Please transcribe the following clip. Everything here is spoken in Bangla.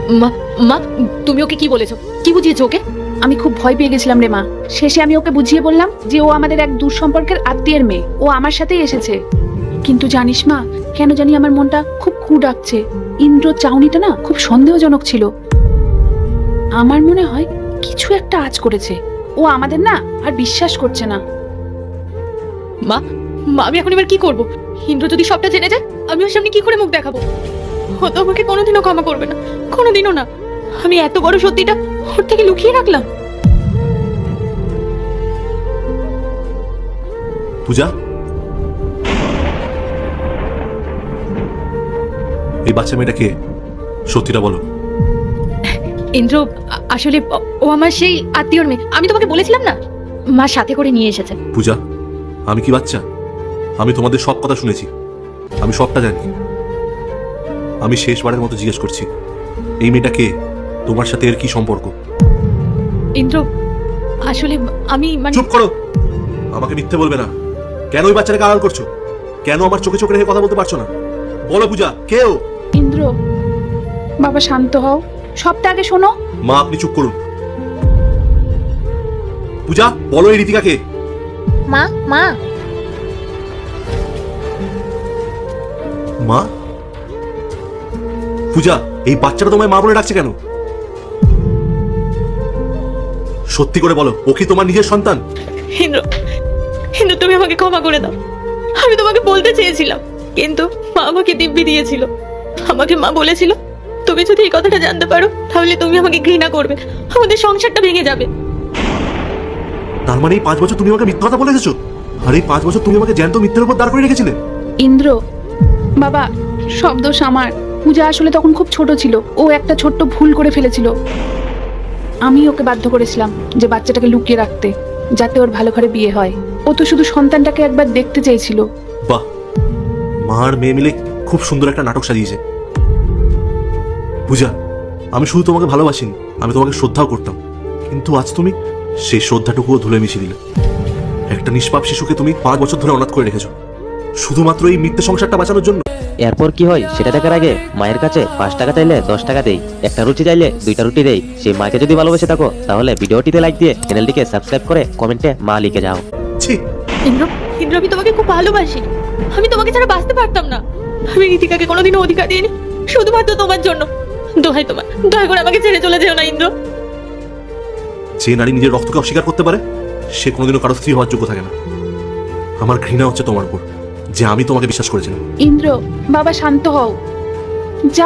মা মা তুমি ওকে কি বলেছো, কি বুঝিয়েছো ওকে? আমি খুব ভয় পেয়ে গেছিলাম রে মা। শেষে আমি ওকে বুঝিয়ে বললাম যে ও আমাদের এক দূর সম্পর্কের আত্মীয়ের মেয়ে, ও আমার সাথেই এসেছে। কিন্তু জানিস মা, কেন জানি আমার মনটা খুব কু ডাকছে। ইন্দ্র চাউনিটা না খুব সন্দেহজনক ছিল। আমার মনে হয় কিছু একটা আঁচ করেছে। ও আমাদের না আর বিশ্বাস করছে না। মা মা আমি এখন এবার কি করব? ইন্দ্র যদি সবটা জেনে যায়, আমি ওর সামনে কি করে মুখ দেখাবো? ও তো আমাকে কোনোদিনও ক্ষমা করবে না, কোনোদিনও না। আমি এত বড় সত্যিটা ওর থেকে লুকিয়ে রাখলাম। পূজা, এই বাচ্চা মেয়েটা কে? সত্যিটা বলো। ইন্দ্র আসলে ও আমার সেই আত্মীয়র মেয়ে। আমি তোমাকে বলেছিলাম না, মা সাথে করে নিয়ে এসেছে। পূজা, আমি কি বাচ্চা? আমি তোমাদের সব কথা শুনেছি, আমি সবটা জানি। আমি শেষবারের মতো জিজ্ঞেস করছি, এই মেয়েটা কে? তোমার সাথে এর কি সম্পর্ক? ইন্দ্র আসলে আমি চুপ করো, আমাকে মিথ্যে বলবে না। কেন ওই বাচ্চাটাকে আড়াল করছো? কেন আমার চোখে চোখে রেখে কথা বলতে পারছো না? বলো পূজা, কে ও? ইন্দ্র বাবা শান্ত হও, সবটা আগে শোনো। মা আপনি চুপ করুন। পূজা বলো, এই রীতিকাকে? মা মা মা? পূজা, এই বাচ্চাটা তোমায় মা বলে ডাকছে কেন? সত্যি করে বলো, ও কি তোমার নিজের সন্তান? ইন্দ্র ইন্দ্র তুমি আমাকে ক্ষমা করে দাও। আমি তোমাকে বলতে চেয়েছিলাম, কিন্তু মা আমাকে দিব্যি দিয়েছিল। আমাকে মা বলেছিল, তুমি যদি এই কথাটা জানতে পারো তাহলে তুমি আমাকে ঘৃণা করবে, আমাদের সংসারটা ভেঙে যাবে। তার মানে এই 5 বছর তুমি আমাকে মিথ্যা কথা বলে এসেছো? আর এই 5 বছর তুমি আমাকে জ্যান্ত মিথ্যের উপর দাঁড় করে রেখেছিলে? ইন্দ্র বাবা, সব দোষ আমার। পূজা আসলে তখন খুব ছোট ছিল, ও একটা ছোট্ট ভুল করে ফেলেছিল। আমি ওকে বাধ্য করেছিলাম যে বাচ্চাটাকে লুকিয়ে রাখতে, যাতে ওর ভালো ঘরে বিয়ে হয়। ও তো শুধু সন্তানটাকে একবার দেখতে চেয়েছিল। বাহ, মা আর মেয়ে মিলে খুব সুন্দর একটা নাটক সাজিয়েছে। পূজা, আমি শুধু তোমাকে ভালোবাসিনি, আমি তোমাকে শ্রদ্ধাও করতাম। কিন্তু আজ তুমি সেই শ্রদ্ধাটুকুও ধুলে মিশিয়ে দিলে। একটা নিষ্পাপ শিশুকে তুমি 5 বছর ধরে অনাথ করে রেখেছো, শুধুমাত্র এই মিথ্যে সংসারটা বাঁচানোর জন্য। এরপর কি হয় সেটা দেখার আগে মায়ের কাছে 5 টাকা চাইলে 10 টাকা দেই, একটা রুটি চাইলে 2টা রুটি দেই। সেই মাকে যদি ভালোবেসে থাকো তাহলে ভিডিওটিতে লাইক দিয়ে চ্যানেলটিকে সাবস্ক্রাইব করে কমেন্টে মা লিখে যাও। ছি! ইন্দ্র ইন্দ্র আমি তোমাকে খুব ভালোবাসি, আমি তোমাকে ছাড়া বাঁচতে পারতাম না। আমি রীতিকাকে কোনোদিনও অধিকার দিইনি, শুধুমাত্র তোমার জন্য। দোহাই তোমার, দয়া করে আমাকে ছেড়ে চলে যেও না ইন্দ্র। যে নারী নিজের রক্তকে অস্বীকার করতে পারে, সে কোনোদিনও কারো স্ত্রী হওয়ার যোগ্য থাকে না। আমার ঘৃণা হচ্ছে তোমার উপর, যে আমি তোমাকে বিশ্বাস করেছিলাম। ইন্দ্র বাবা শান্ত হও। যা